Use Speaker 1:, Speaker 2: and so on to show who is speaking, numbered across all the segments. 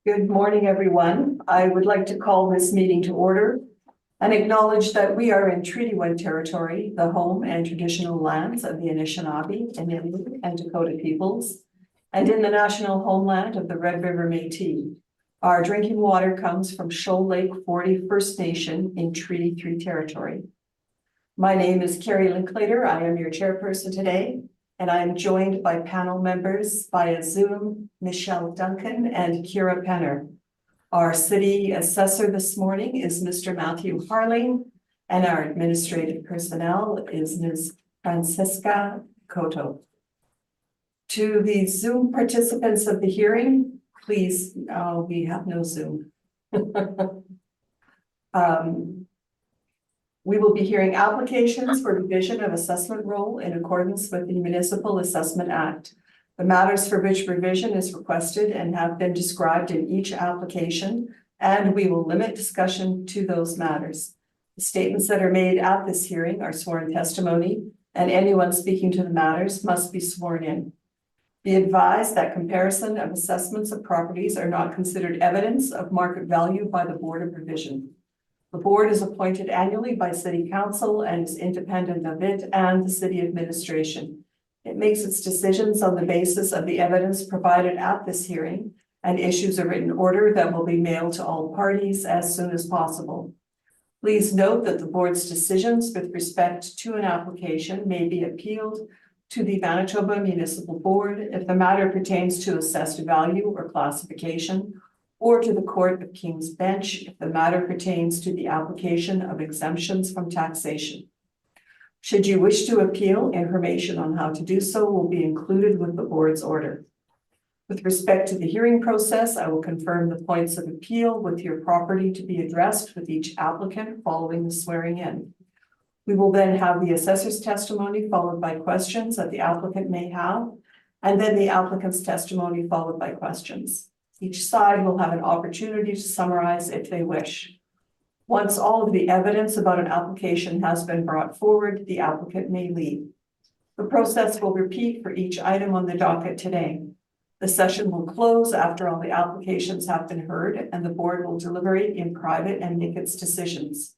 Speaker 1: Good morning, everyone. I would like to call this meeting to order and acknowledge that we are in Treaty 1 territory, the home and traditional lands of the Anishinaabe, Inuit, and Dakota peoples, and in the national homeland of the Red River Métis. Our drinking water comes from Shoal Lake 40 First Nation in Treaty 3 territory. My name is Carrie Linklater. I am your chairperson today, and I am joined by panel members via Zoom, Michelle Duncan and Kira Penner. Our city assessor this morning is Mr. Matthew Harling, and our administrative personnel is Ms. Francisca Cotto. To the Zoom participants of the hearing, please, we have no Zoom. We will be hearing applications for revision of assessment roll in accordance with the Municipal Assessment Act. The matters for which revision is requested and have been described in each application, and we will limit discussion to those matters. The statements that are made at this hearing are sworn testimony, and anyone speaking to the matters must be sworn in. Be advised that comparison of assessments of properties are not considered evidence of market value by the Board of Revision. The board is appointed annually by City Council and is independent of it and the city administration. It makes its decisions on the basis of the evidence provided at this hearing and issues a written order that will be mailed to all parties as soon as possible. Please note that the board's decisions with respect to an application may be appealed to the Manitoba Municipal Board if the matter pertains to assessed value or classification, or to the Court of King's Bench if the matter pertains to the application of exemptions from taxation. Should you wish to appeal, information on how to do so will be included with the board's order. With respect to the hearing process, I will confirm the points of appeal with your property to be addressed with each applicant following the swearing in. We will then have the assessor's testimony followed by questions that the applicant may have, and then the applicant's testimony followed by questions. Each side will have an opportunity to summarize if they wish. Once all of the evidence about an application has been brought forward, the applicant may leave. The process will repeat for each item on the docket today. The session will close after all the applications have been heard, and the board will deliberate in private and make its decisions.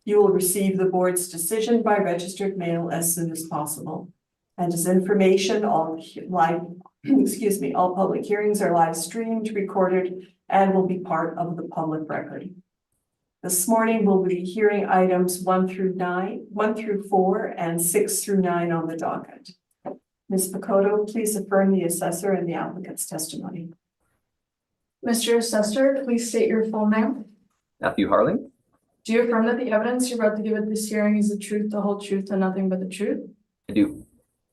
Speaker 1: You will receive the board's decision by registered mail as soon as possible. And as information, all public hearings are live streamed, recorded, and will be part of the public record. This morning, we'll be hearing items 1 through 4, and 6 through 9 on the docket. Ms. Picotto, please affirm the assessor and the applicant's testimony.
Speaker 2: Mr. Assessor, please state your full name.
Speaker 3: Matthew Harling.
Speaker 2: Do you affirm that the evidence you're about to give at this hearing is the truth, the whole truth, and nothing but the truth?
Speaker 3: I do.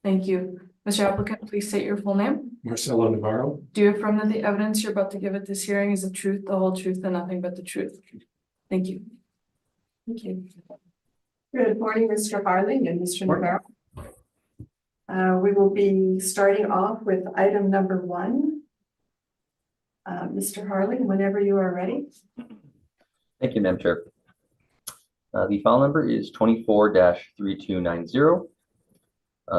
Speaker 2: Thank you. Mr. Applicant, please state your full name.
Speaker 4: Marcelo Navarro.
Speaker 2: Do you affirm that the evidence you're about to give at this hearing is the truth, the whole truth, and nothing but the truth? Thank you.
Speaker 1: Thank you. Good morning, Mr. Harling and Mr. Navarro. We will be starting off with item number 1. Mr. Harling, whenever you are ready.
Speaker 3: Thank you, Madam Chair. The file number is 24-3290.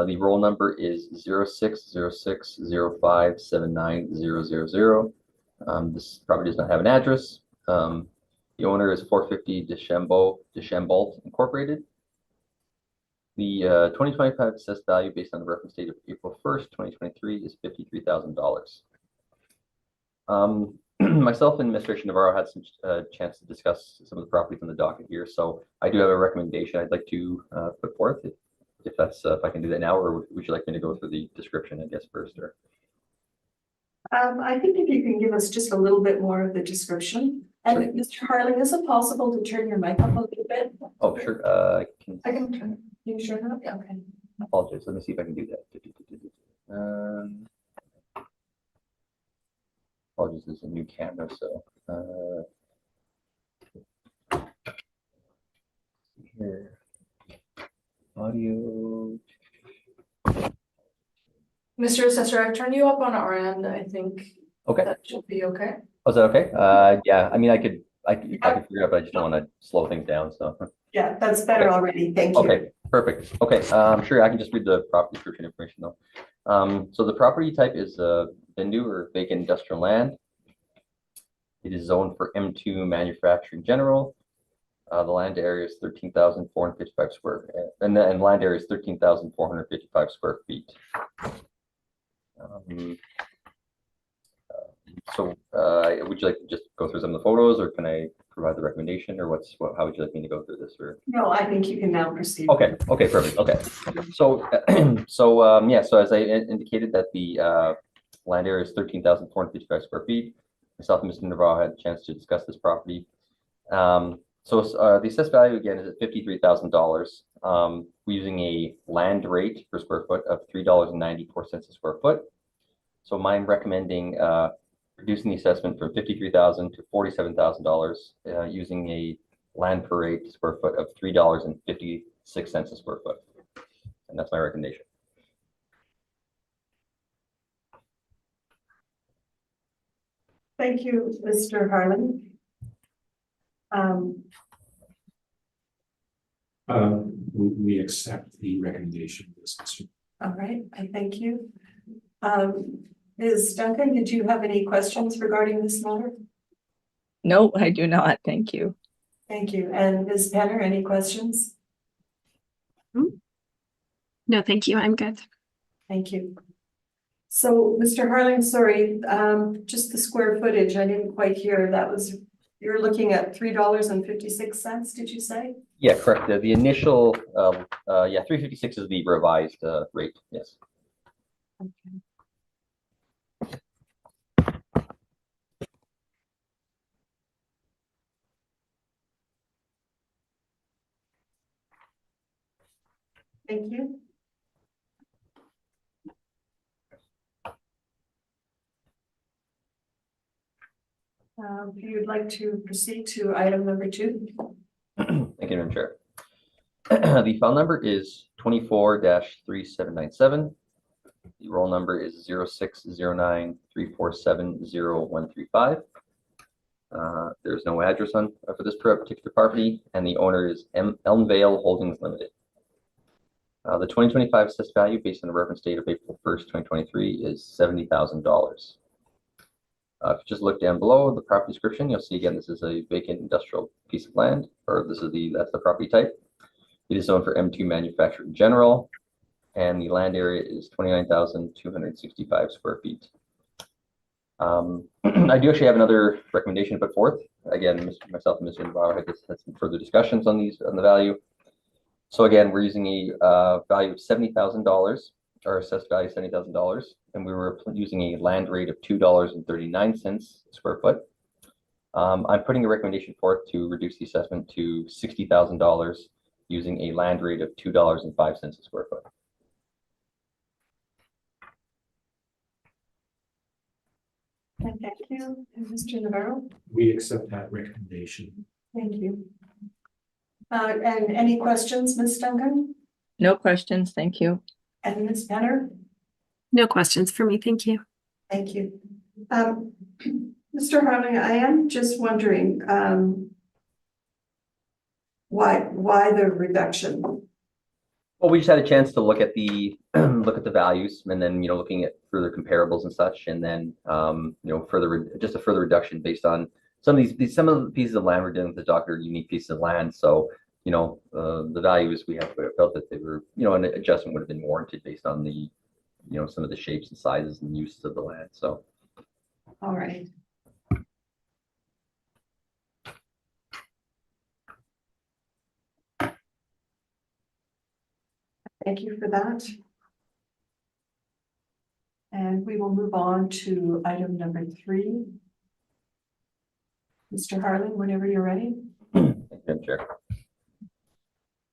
Speaker 3: The roll number is 0606057900. This property does not have an address. The owner is 450 Deschambault Incorporated. The 2025 assessed value based on the reference date of April 1st, 2023 is $53,000. Myself and Mr. Navarro had some chance to discuss some of the properties on the docket here, so I do have a recommendation I'd like to put forth. If I can do that now, or would you like me to go through the description, I guess, first? Or
Speaker 1: I think if you can give us just a little bit more of the description. And sure. Mr. Harling, is it possible to turn your mic up a little bit?
Speaker 3: Oh, sure.
Speaker 1: I can turn it. You sure enough? Yeah, okay.
Speaker 3: Apologies. Let me see if I can do that. Apologies, this is a new camera, so here. Audio.
Speaker 2: Mr. Assessor, I've turned you up on our end. I think
Speaker 3: okay.
Speaker 2: That should be okay.
Speaker 3: Oh, is that okay? Yeah, I mean, I could figure it out, but I just don't want to slow things down. So
Speaker 1: yeah, that's better
Speaker 3: okay.
Speaker 1: Already. Thank you.
Speaker 3: Okay, perfect. Okay, sure. I can just read the property description information though. So the property type is Bindu or vacant industrial land. It is zoned for M2 manufacturing general. The land area is 13,455 square, and land area is 13,455 square feet. Would you like to just go through some of the photos, or can I provide the recommendation, or how would you like me to go through this? Or
Speaker 1: No, I think you can now proceed.
Speaker 3: okay, perfect. Okay, so so as I indicated, that the land area is 13,455 square feet. Myself and Mr. Navarro had a chance to discuss this property. The assessed value again is at $53,000. We're using a land rate per square foot of $3.94 a square foot. So I'm recommending reducing the assessment from $53,000 to $47,000 using a land per rate square foot of $3.56 a square foot. And that's my recommendation.
Speaker 1: Thank you, Mr. Harlan.
Speaker 4: We accept the recommendation.
Speaker 1: All right, I thank you. Ms. Duncan, did you have any questions regarding this matter?
Speaker 5: No, I do not. Thank you.
Speaker 1: Thank you. And Ms. Penner, any questions?
Speaker 6: No, thank you. I'm good.
Speaker 1: Thank you. So, Mr. Harlan, sorry, just the square footage, I didn't quite hear. You're looking at $3.56, did you say?
Speaker 3: Yeah, correct. The initial, $3.56 is the revised rate. Yes.
Speaker 1: Okay. Thank you. If you'd like to proceed to item number 2.
Speaker 3: Thank you, Madam Chair. The file number is 24-3797. The roll number is 060934700135. There's no address for this particular property, and the owner is Elmvale Holdings Limited. The 2025 assessed value based on the reference date of April 1st, 2023 is $70,000. If you just look down below the property description, you'll see again, this is a vacant industrial piece of land, or that's the property type. It is zoned for M2 manufacturing general, and the land area is 29,265 square feet. I do actually have another recommendation to put forth. Again, myself and Mr. Navarro had some further discussions on the value. So again, we're using a value of $70,000, our assessed value of $70,000, and we were using a land rate of $2.39 a square foot. I'm putting a recommendation forth to reduce the assessment to $60,000 using a land rate of $2.05 a square foot.
Speaker 1: And thank you, Mr. Navarro.
Speaker 4: We accept that recommendation.
Speaker 1: Thank you. And any questions, Ms. Duncan?
Speaker 5: No questions. Thank you.
Speaker 1: And Ms. Penner?
Speaker 6: No questions for me. Thank you.
Speaker 1: Thank you. Mr. Harlan, I am just wondering why the reduction?
Speaker 3: Well, we just had a chance to look at the values, and then looking at further comparables and such, and then just a further reduction based on some of the pieces of land we're dealing with. The doctor unique pieces of land, so the values we felt that they were an adjustment would have been warranted based on the some of the shapes and sizes and uses of the land. So
Speaker 1: All right. Thank you for that. And we will move on to item number 3. Mr. Harlan, whenever you're ready.
Speaker 3: Thank you, Madam Chair.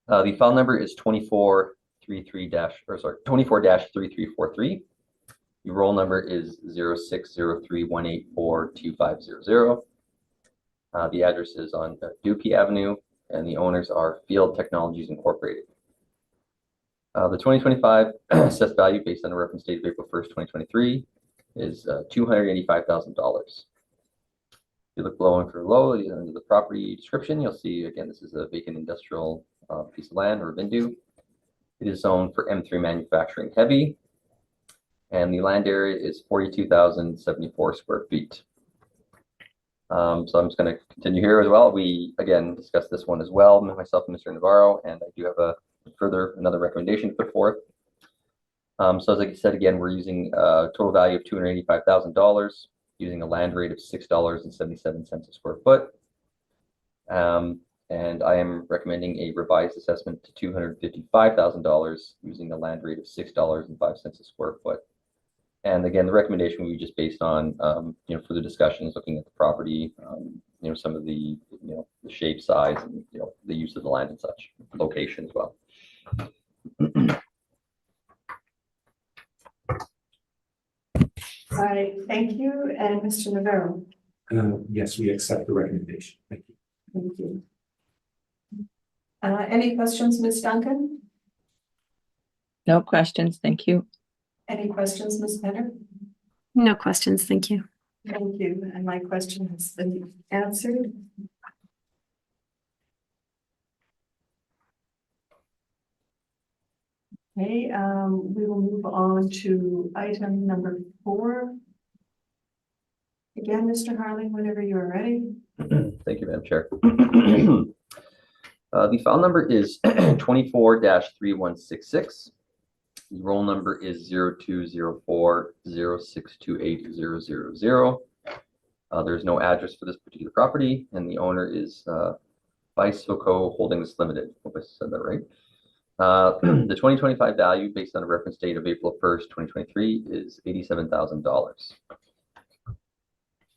Speaker 3: The file number is 24-3343. The roll number is 0603184250. The address is on Dupie Avenue, and the owners are Field Technologies Incorporated. The 2025 assessed value based on the reference date of April 1st, 2023 is $285,000. If you look below and below under the property description, you'll see again this is a vacant industrial piece of land, or Vindu. It is zoned for M3 manufacturing heavy, and the land area is 42,074 square feet. So I'm just going to continue here as well. We again discussed this one as well, myself and Mr. Navarro, and I do have another recommendation to put forth. So as I said, again, we're using a total value of $285,000, using a land rate of $6.77 a square foot. And I am recommending a revised assessment to $255,000, using a land rate of $6.05 a square foot. And again, the recommendation we just based on, further discussions, looking at the property, some of the, the shape, size, and, the use of the land and such, location as well.
Speaker 1: I thank you, and Mr. Navarro.
Speaker 4: Yes, we accept the recommendation. Thank you.
Speaker 1: Thank you. Any questions, Ms. Duncan?
Speaker 5: No questions, thank you.
Speaker 1: Any questions, Ms. Penner?
Speaker 6: No questions, thank you.
Speaker 1: Thank you, and my question has been answered. Okay, we will move on to item number 4. Again, Mr. Harling, whenever you are ready.
Speaker 3: Thank you, Madam Chair. The file number is 24-3166. The roll number is 0204062800. There's no address for this particular property, and the owner is Bisoco Holdings Limited. Hope I said that right. The 2025 value, based on a reference date of April 1st, 2023, is $87,000.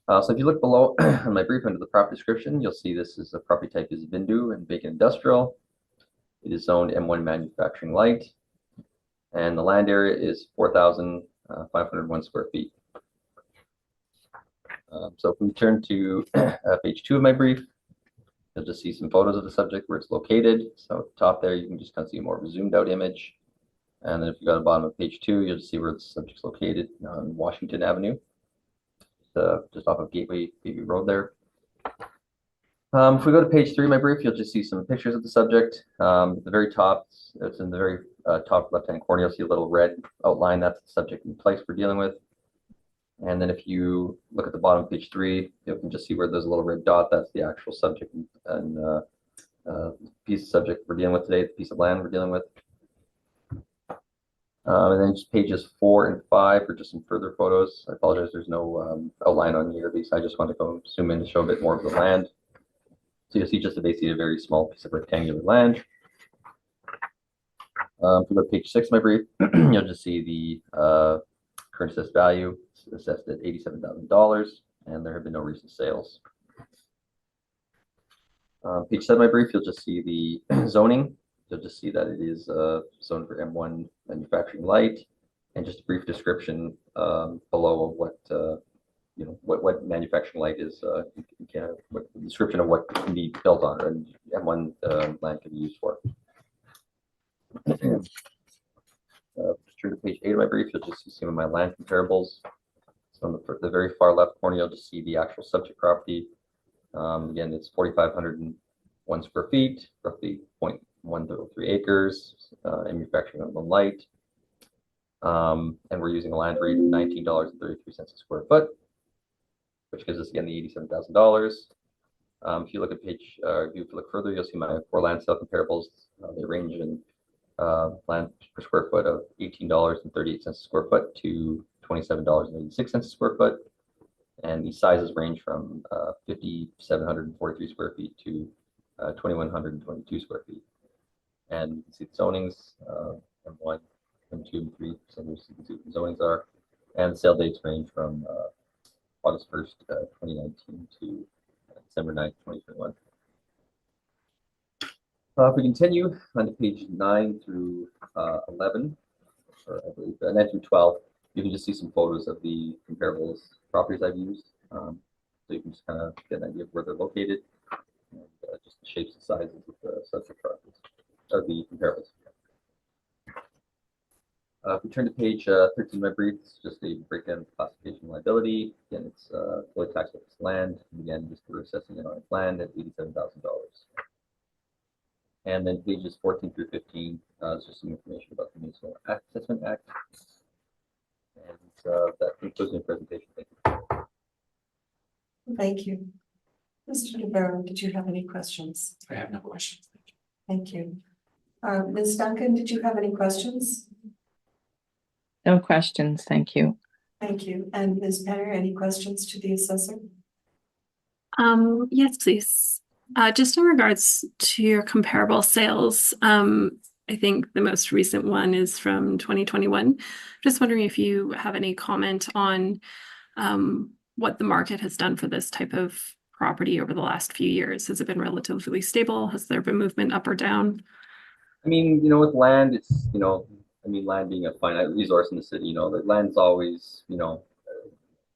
Speaker 3: So if you look below on my brief under the property description, you'll see this is a property type is Vindu and vacant industrial. It is zoned M1 manufacturing light, and the land area is 4,501 square feet. So if we turn to page 2 of my brief, you'll just see some photos of the subject where it's located. So at the top there, you can just kind of see more of a zoomed out image. And then if you go to the bottom of page 2, you'll just see where the subject's located on Washington Avenue, just off of Gateway Road there. If we go to page 3 of my brief, you'll just see some pictures of the subject. At the very top, it's in the very top left-hand corner, you'll see a little red outline. That's the subject in place we're dealing with. And then if you look at the bottom of page 3, you can just see where there's a little red dot. That's the actual subject and piece of subject we're dealing with today, the piece of land we're dealing with. And then just pages 4 and 5 are just some further photos. I apologize, there's no outline on either of these. I just want to go zoom in to show a bit more of the land. So you'll see just basically a very small piece of rectangular land. If you go to page 6 of my brief, you'll just see the current assessed value, assessed at $87,000, and there have been no recent sales. Page 7 of my brief, you'll just see the zoning. You'll just see that it is zoned for M1 manufacturing light, and just a brief description below of what what manufacturing light is. What the description of what can be built on, and M1 land can be used for. Just turn to page 8 of my brief. You'll just see some of my land comparables. So on the very far left corner, you'll just see the actual subject property. Again, it's 4,501 square feet, roughly 0.103 acres, manufacturing on light. And we're using a land rate of $19.33 a square foot, which gives us again the $87,000. If you look at page, if you look further, you'll see my 4 land sale comparables. They range in land per square foot of $18.38 a square foot to $27.86 a square foot, and the sizes range from 5,743 square feet to 2,122 square feet. And you can see the zonings, M1, M2, and 3. So you can see what the zonings are, and the sale dates range from August 1st, 2019 to December 9th, 2021. If we continue on to page 9 through 11, or I believe 9 through 12, you can just see some photos of the comparables properties I've used. So you can just kind of get an idea of where they're located, and just the shapes and sizes of the subject properties, or the comparables. If we turn to page 13 of my brief, it's just a breakdown of classification liability. Again, it's fully taxable land. And again, just we're assessing it on its land at $87,000. And then pages 14 through 15 is just some information about the Municipal Assessment Act. And that concludes my presentation. Thank you.
Speaker 1: Thank you. Mr. Rivera, did you have any questions?
Speaker 4: I have no questions.
Speaker 1: Thank you. Ms. Duncan, did you have any questions?
Speaker 5: No questions, thank you.
Speaker 1: Thank you. And Ms. Penner, any questions to the assessor?
Speaker 6: Yes, please. Just in regards to your comparable sales, I think the most recent one is from 2021. Just wondering if you have any comment on what the market has done for this type of property over the last few years. Has it been relatively stable? Has there been movement up or down?
Speaker 3: I mean, with land, it's, land being a finite resource in the city, the land's always, it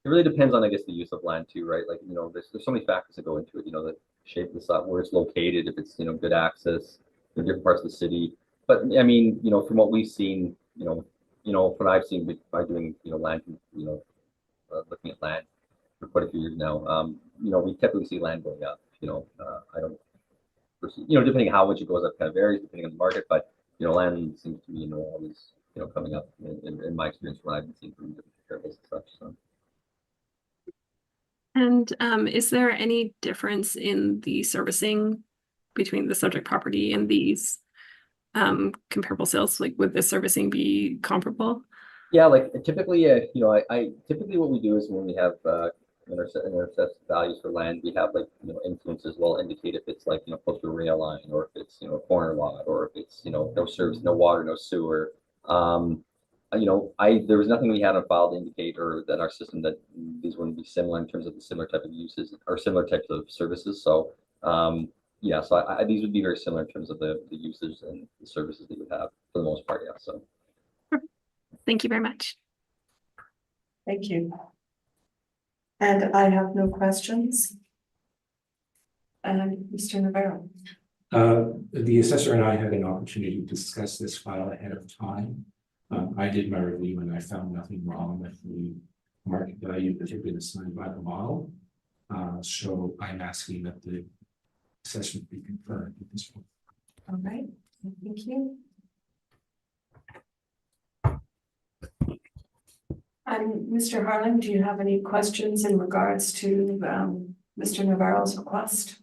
Speaker 3: really depends on, I guess, the use of land too, right? Like, there's so many factors that go into it, the shape of the site, where it's located, if it's, good access in different parts of the city. But I mean, from what we've seen, what I've seen by doing, land, looking at land for quite a few years now, we typically see land going up, I don't foresee, depending on how much it goes up kind of varies depending on the market, but, land seems to be, always, coming up in my experience when I've been seeing from different comparables and such, so.
Speaker 6: And is there any difference in the servicing between the subject property and these comparable sales? Like, would the servicing be comparable?
Speaker 3: Yeah, like typically, I typically what we do is when we have in our assessed values for land, we have like influences will indicate if it's like close to a rail line, or if it's a corner lot, or if it's no service, no water, no sewer. There was nothing we had on file to indicate or that our system that these wouldn't be similar in terms of the similar type of uses or similar types of services. So yeah, so these would be very similar in terms of the usage and the services that you would have for the most part. Yeah. So
Speaker 6: Thank you very much.
Speaker 1: Thank you. And I have no questions. And Mr. Navarro.
Speaker 4: The assessor and I had an opportunity to discuss this file ahead of time. I did my review and I found nothing wrong with the market value that had been assigned by the model. So I'm asking that the assessment be confirmed at this point.
Speaker 1: All right, thank you. And Mr. Harlan, do you have any questions in regards to Mr. Navarro's request?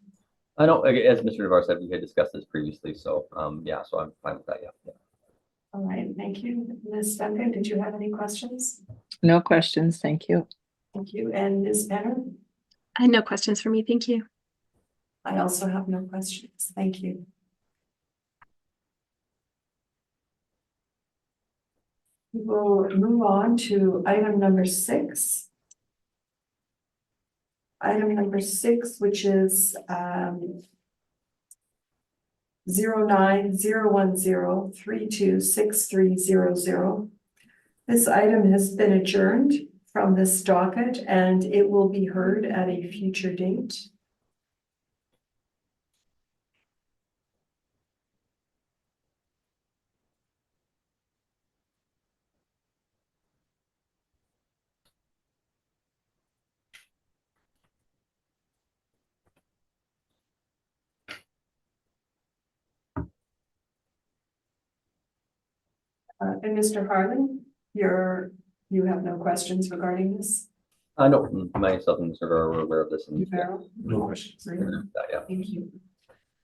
Speaker 3: I know, as Mr. Navarro said, we had discussed this previously. So yeah, so I'm fine with that. Yeah.
Speaker 1: All right, thank you. Ms. Duncan, did you have any questions?
Speaker 5: No questions, thank you.
Speaker 1: Thank you. And Ms. Penner?
Speaker 6: No questions for me. Thank you.
Speaker 1: I also have no questions. Thank you. We will move on to item number 6. Item number 6, which is 09-010-326300. This item has been adjourned from this docket and it will be heard at a future date. And Mr. Harlan, you have no questions regarding this?
Speaker 3: No, myself and Mr. Navarro were aware of this. And
Speaker 1: Navarro?
Speaker 4: No questions.
Speaker 3: yeah.
Speaker 1: Thank you.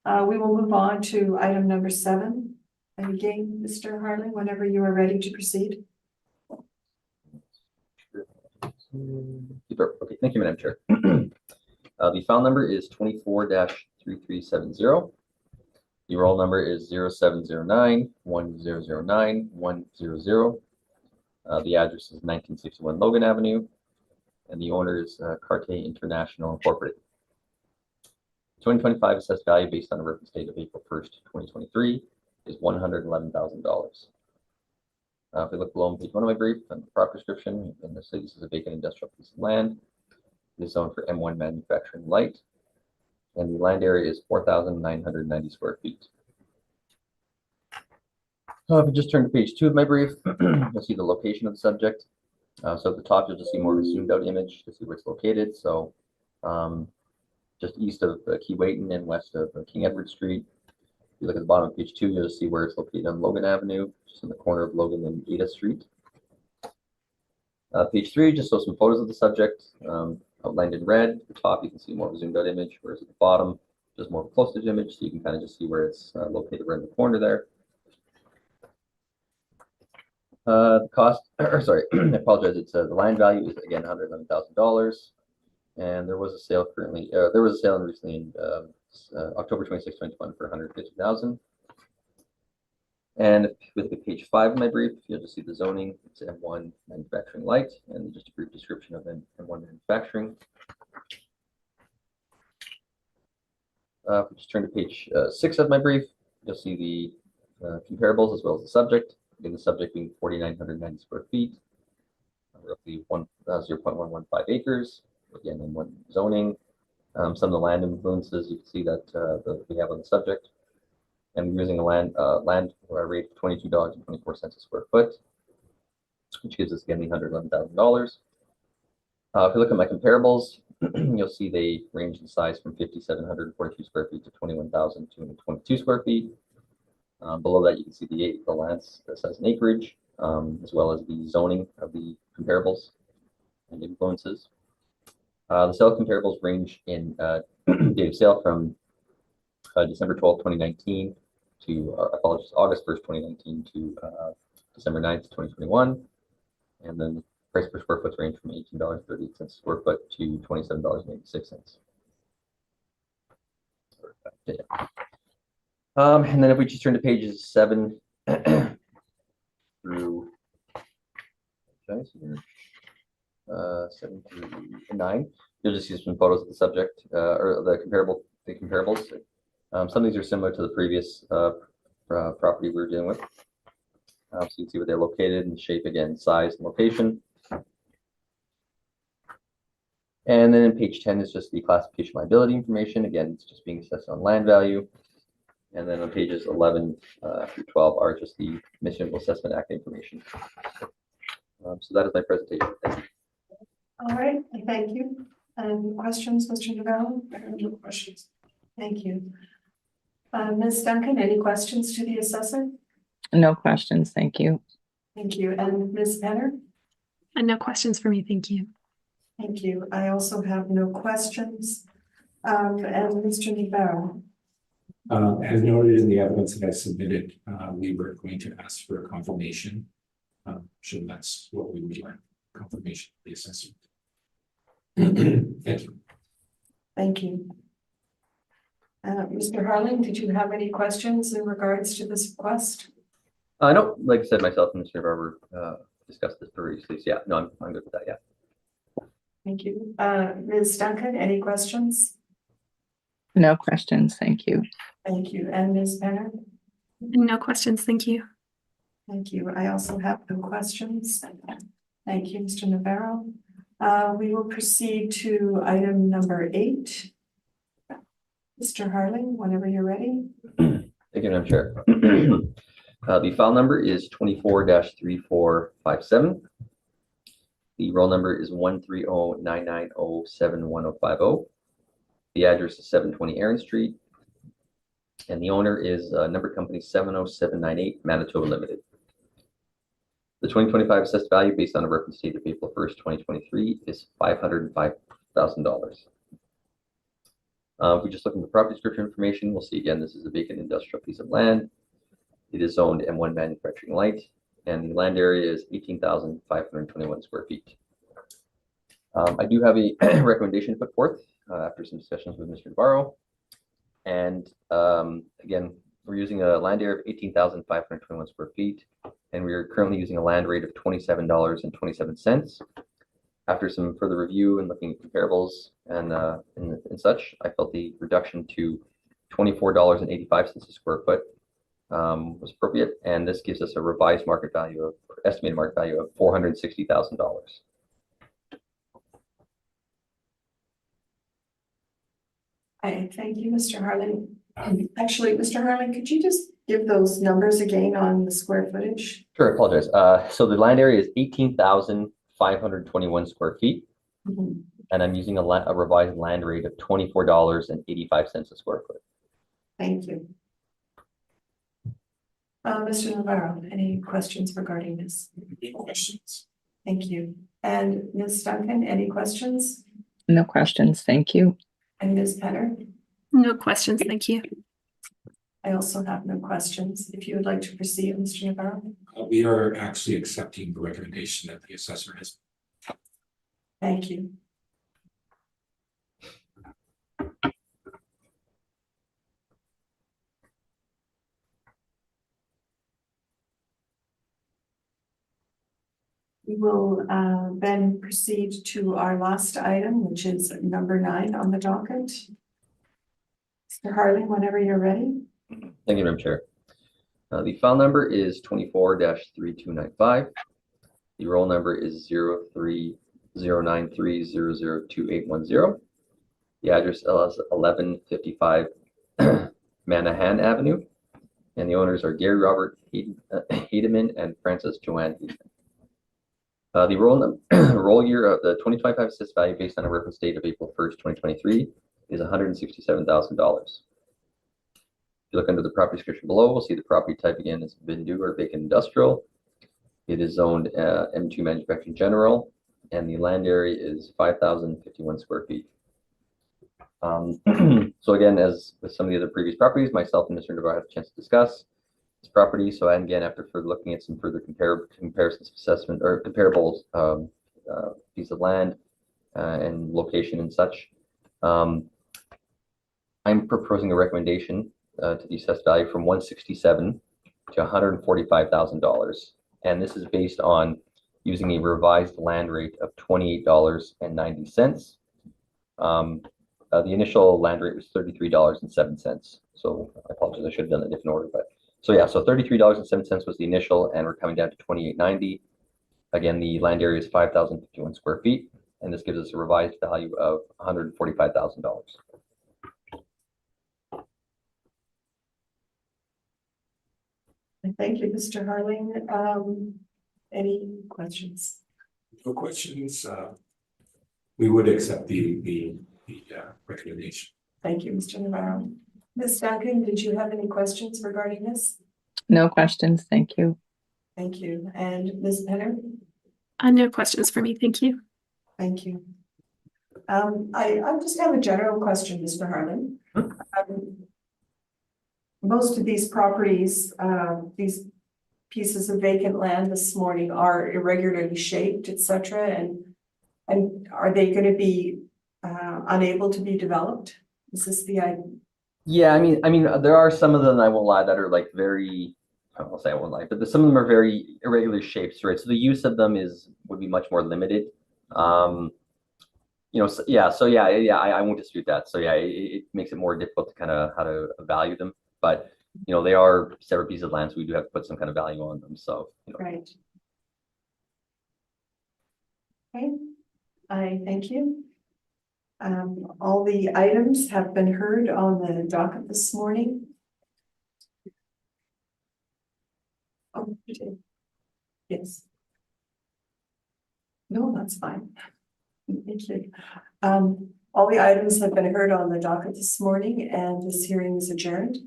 Speaker 1: We will move on to item number 7. And again, Mr. Harlan, whenever you are ready to proceed.
Speaker 3: Okay, thank you, Madam Chair. The file number is 24-3370. The roll number is 0709-1009-100. The address is 1961 Logan Avenue, and the owner is Carte International Incorporated. 2025 assessed value based on a reference date of April 1st, 2023 is $111,000. If we look below on page 1 of my brief, and the property description, and this is a vacant industrial piece of land. It is zoned for M1 manufacturing light, and the land area is 4,990 square feet. If we just turn to page 2 of my brief, you'll see the location of the subject. So at the top, you'll just see more of a zoomed out image to see where it's located. So just east of Keewatin and west of King Edward Street. If you look at the bottom of page 2, you'll just see where it's located on Logan Avenue, just in the corner of Logan and Ada Street. Page 3 just shows some photos of the subject. outlined in red. At the top, you can see more of a zoomed out image, whereas at the bottom, just more of a close-to image, so you can kind of just see where it's located right in the corner there. The cost, or sorry, I apologize. It's the land value is again $111,000, and there was a sale currently. There was a sale recently in October 26, 2021 for $150,000. And with the page 5 of my brief, you'll just see the zoning. It's M1 manufacturing light, and just a brief description of M1 manufacturing. If we just turn to page 6 of my brief, you'll see the comparables as well as the subject. Again, the subject being 4,990 square feet, roughly 0.115 acres. Again, M1 zoning. Some of the land influences you can see that we have on the subject. And we're using a land rate of $22.24 a square foot, which gives us again the $111,000. If you look at my comparables, you'll see they range in size from 5,742 square feet to 21,222 square feet. Below that, you can see the lands that says an acreage, as well as the zoning of the comparables and influences. The sale comparables range in date of sale from December 12, 2019 to, August 1st, 2019 to December 9th, 2021. And then the price per square foot range from $18.38 a square foot to $27.86. And then if we just turn to pages 7 through 7 through 9, you'll just see some photos of the subject or the comparables. Some of these are similar to the previous property we were dealing with. So you can see where they're located and shape again, size and location. And then in page 10 is just the classification liability information. Again, it's just being assessed on land value. And then on pages 11 through 12 are just the Municipal Assessment Act information. So that is my presentation. Thank you.
Speaker 1: All right, thank you. Any questions, Mr. Navarro?
Speaker 4: No questions.
Speaker 1: Thank you. Ms. Duncan, any questions to the assessor?
Speaker 5: No questions, thank you.
Speaker 1: Thank you. And Ms. Penner?
Speaker 6: And no questions for me, thank you.
Speaker 1: Thank you. I also have no questions. And Mr. Navarro?
Speaker 4: As noted in the evidence that I submitted, we were going to ask for a confirmation. So that's what we would like, confirmation of the assessment. Thank you.
Speaker 1: Thank you. Mr. Harling, did you have any questions in regards to this request?
Speaker 3: No, like I said, myself and Mr. Navarro discussed this previously. So yeah, no, I'm good with that. Yeah.
Speaker 1: Thank you. Ms. Duncan, any questions?
Speaker 5: No questions, thank you.
Speaker 1: Thank you. And Ms. Penner?
Speaker 6: No questions, thank you.
Speaker 1: Thank you. I also have no questions. Thank you, Mr. Navarro. We will proceed to item number 8. Mr. Harling, whenever you're ready.
Speaker 3: Thank you, Madam Chair. The file number is 24-3457. The roll number is 130-990-71050. The address is 720 Aaron Street. And the owner is number company 70798 Manitoba Limited. The 2025 assessed value based on a reference date of April 1st, 2023 is $505,000. If we just look at the property description information, we'll see again, this is a vacant industrial piece of land. It is zoned M1 manufacturing light, and the land area is 18,521 square feet. I do have a recommendation put forth after some discussions with Mr. Navarro. And again, we're using a land area of 18,521 square feet, and we are currently using a land rate of $27.27. After some further review and looking at comparables and such, I felt the reduction to $24.85 a square foot was appropriate, and this gives us a revised market value of, estimated market value of $460,000.
Speaker 1: Thank you, Mr. Harling. Actually, Mr. Harling, could you just give those numbers again on the square footage?
Speaker 3: Sure, I apologize. So the land area is 18,521 square feet, and I'm using a revised land rate of $24.85 a square foot.
Speaker 1: Thank you. Mr. Navarro, any questions regarding this?
Speaker 4: Any questions?
Speaker 1: Thank you. And Ms. Duncan, any questions?
Speaker 5: No questions, thank you.
Speaker 1: And Ms. Penner?
Speaker 6: No questions, thank you.
Speaker 1: I also have no questions. If you would like to proceed, Mr. Navarro.
Speaker 4: We are actually accepting the recommendation that the assessor has.
Speaker 1: Thank you. We will then proceed to our last item, which is number 9 on the docket. Mr. Harling, whenever you're ready.
Speaker 3: Thank you, Madam Chair. The file number is 24-3295. The roll number is 030930028110. The address is 1155 Manahan Avenue, and the owners are Gary Robert Hedeman and Frances Joanne Hedeman. The roll year of the 2025 assessed value based on a reference date of April 1st, 2023 is $167,000. If you look under the property description below, we'll see the property type again is Bindu or vacant industrial. It is zoned M2 manufacturing general, and the land area is 5,051 square feet. So again, as with some of the other previous properties, myself and Mr. Navarro had a chance to discuss this property. So again, after looking at some further comparisons of assessment or comparables piece of land and location and such, I'm proposing a recommendation to the assessed value from $167,000 to $145,000, and this is based on using a revised land rate of $28.90. The initial land rate was $33.07. So I apologize, I should have done a different order, but so yeah, so $33.07 was the initial, and we're coming down to $28.90. Again, the land area is 5,051 square feet, and this gives us a revised value of $145,000.
Speaker 1: Thank you, Mr. Harling. Any questions?
Speaker 4: No questions. We would accept the recommendation.
Speaker 1: Thank you, Mr. Navarro. Ms. Duncan, did you have any questions regarding this?
Speaker 5: No questions, thank you.
Speaker 1: Thank you. And Ms. Penner?
Speaker 6: No questions for me, thank you.
Speaker 1: Thank you. I just have a general question, Mr. Harling. Most of these properties, these pieces of vacant land this morning are irregularly shaped, etc. And are they going to be unable to be developed? Is this the idea?
Speaker 3: Yeah, I mean, there are some of them, I won't lie, that are like very, I won't say I won't lie, but some of them are very irregular shapes, right? So the use of them would be much more limited. You know, so yeah, I won't dispute that. So yeah, it makes it more difficult to kind of how to value them. But you know, they are separate pieces of land, so we do have to put some kind of value on them. So you know.
Speaker 1: Right. Okay, I thank you. All the items have been heard on the docket this morning. Oh, you did. Yes. No, that's fine. Thank you. All the items have been heard on the docket this morning, and this hearing is adjourned.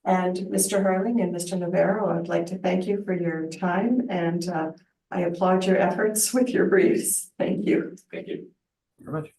Speaker 1: And Mr. Harling and Mr. Navarro, I'd like to thank you for your time, and I applaud your efforts with your briefs. Thank you.
Speaker 4: Thank you.
Speaker 3: Very much.